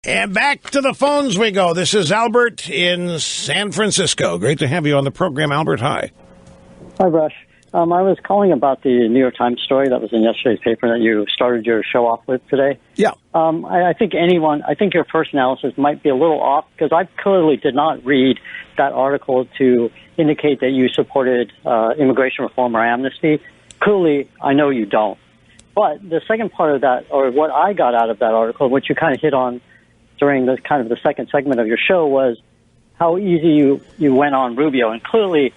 And back to the phones we go. This is Albert in San Francisco. Great to have you on the program, Albert. Hi. Hi, Rush. I was calling about the New York Times story that was in yesterday's paper that you started your show off with today. Yeah. I think your first analysis might be a little off because I clearly did not read that article to indicate that you supported immigration reform or amnesty. Clearly, I know you don't. But the second part of that, or what I got out of that article, which you kind of hit on during the kind of the second segment of your show, was how easy you went on Rubio. And clearly,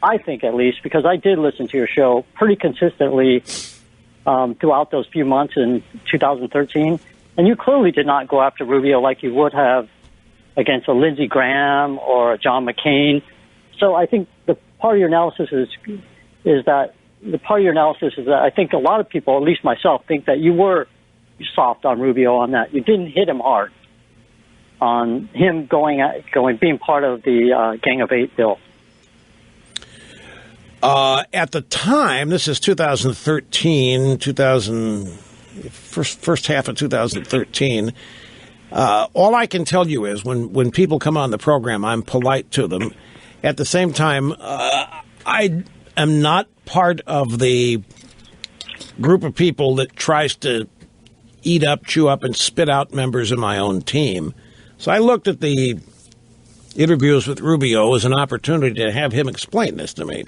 I think at least, because I did listen to your show pretty consistently throughout those few months in 2013, and you clearly did not go after Rubio like you would have against a Lindsey Graham or a John McCain. So I think the part of your analysis is that I think a lot of people, at least myself, think that you were soft on Rubio on that. You didn't hit him hard on him being part of the Gang of Eight bill. At the time, this is 2013, first half of 2013. All I can tell you is when people come on the program, I'm polite to them. At the same time, I am not part of the group of people that tries to eat up, chew up, and spit out members of my own team. So I looked at the interviews with Rubio as an opportunity to have him explain this to me.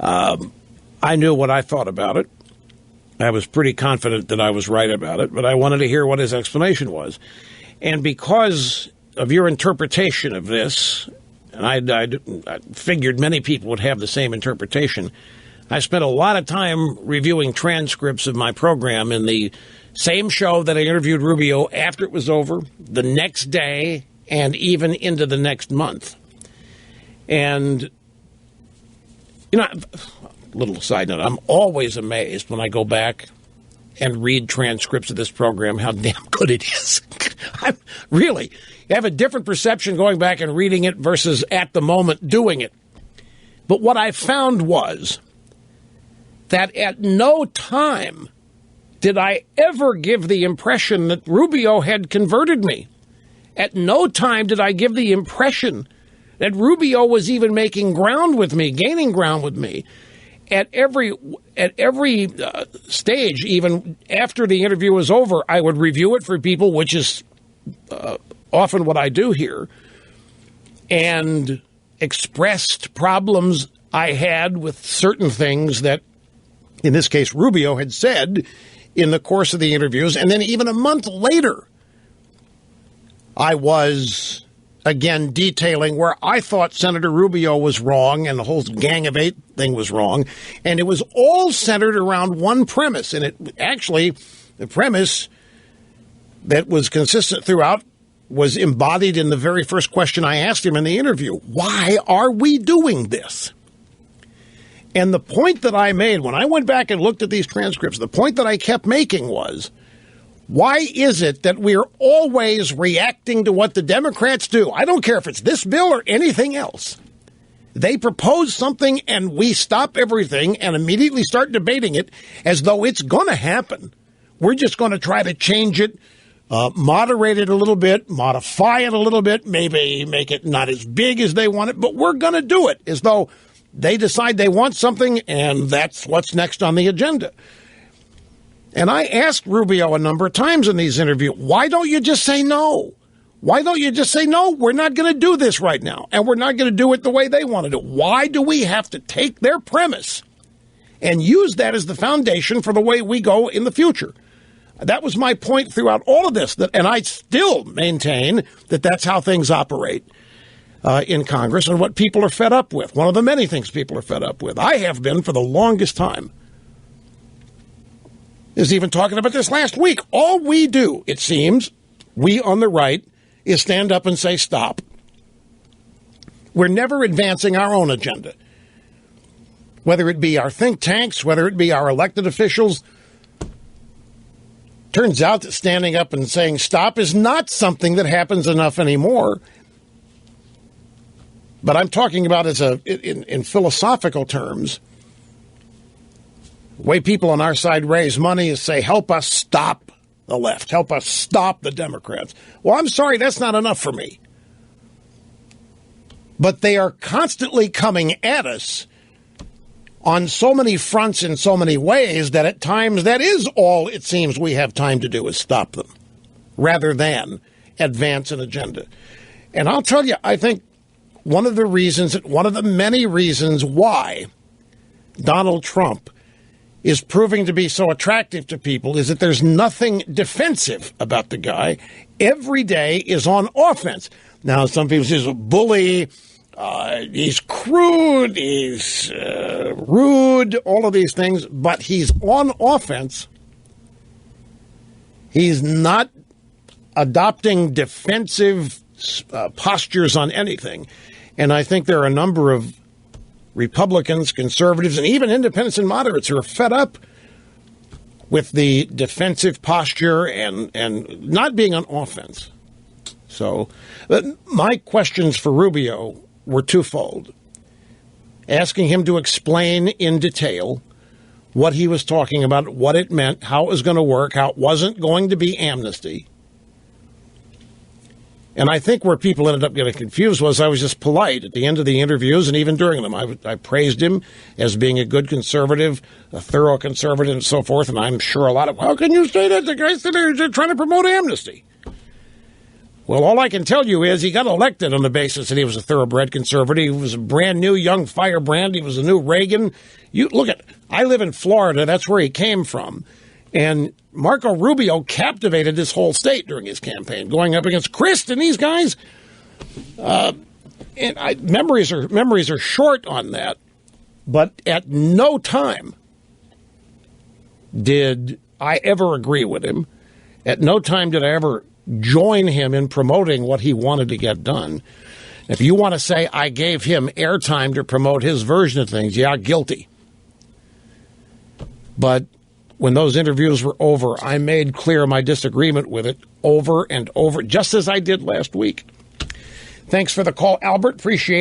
I knew what I thought about it. I was pretty confident that I was right about it, but I wanted to hear what his explanation was. And because of your interpretation of this, and I figured many people would have the same interpretation, I spent a lot of time reviewing transcripts of my program in the same show that I interviewed Rubio after it was over, the next day, and even into the next month. And, you know, little side note, I'm always amazed when I go back and read transcripts of this program how damn good it is. I have a different perception going back and reading it versus at the moment doing it. But what I found was that at no time did I ever give the impression that Rubio had converted me. At no time did I give the impression that Rubio was even making ground with me, gaining ground with me. At every stage, even after the interview was over, I would review it for people, which is often what I do here, and expressed problems I had with certain things that, in this case, Rubio had said in the course of the interviews. And then even a month later, I was, again, detailing where I thought Senator Rubio was wrong and the whole Gang of Eight thing was wrong. And it was all centered around one premise. And the premise that was consistent throughout was embodied in the very first question I asked him in the interview. Why are we doing this? And the point that I made when I went back and looked at these transcripts, the point that I kept making was, why is it that we're always reacting to what the Democrats do? I don't care if it's this bill or anything else. They propose something and we stop everything and immediately start debating it as though it's going to happen. We're just going to try to change it, moderate it a little bit, modify it a little bit, maybe make it not as big as they want it, but we're going to do it as though they decide they want something and that's what's next on the agenda. And I asked Rubio a number of times in these interviews, why don't you just say no? Why don't you just say, no, we're not going to do this right now, and we're not going to do it the way they want to do it? Why do we have to take their premise and use that as the foundation for the way we go in the future? That was my point throughout all of this, and I still maintain that that's how things operate in Congress and what people are fed up with. One of the many things people are fed up with. I have been for the longest time. Is even talking about this last week. All we do, it seems, we on the right, is stand up and say stop. We're never advancing our own agenda. Whether it be our think tanks, whether it be our elected officials. Turns out that standing up and saying stop is not something that happens enough anymore. But I'm talking about as in philosophical terms. The way people on our side raise money is say, help us stop the left. Help us stop the Democrats. Well, I'm sorry, that's not enough for me. But they are constantly coming at us on so many fronts in so many ways that at times that is all it seems we have time to do is stop them rather than advance an agenda. And I'll tell you, I think one of the many reasons why Donald Trump is proving to be so attractive to people is that there's nothing defensive about the guy. Every day is on offense. Now, some people say he's a bully, he's crude, he's rude, all of these things, but he's on offense. He's not adopting defensive postures on anything. And I think there are a number of Republicans, conservatives, and even independents and moderates who are fed up with the defensive posture and not being on offense. So my questions for Rubio were twofold. Asking him to explain in detail what he was talking about, what it meant, how it was going to work, how it wasn't going to be amnesty. And I think where people ended up getting confused was I was just polite at the end of the interviews and even during them. I praised him as being a good conservative, a thorough conservative, and so forth. And I'm sure a lot of, how can you say that? The guy said they're trying to promote amnesty. Well, all I can tell you is he got elected on the basis that he was a thoroughbred conservative. He was a brand new young firebrand. He was a new Reagan. You look at, I live in Florida. That's where he came from. And Marco Rubio captivated this whole state during his campaign, going up against Christ and these guys. Memories are short on that. But at no time did I ever agree with him. At no time did I ever join him in promoting what he wanted to get done. If you want to say I gave him airtime to promote his version of things, yeah, guilty. But when those interviews were over, I made clear my disagreement with it over and over, just as I did last week. Thanks for the call, Albert. Appreciate it.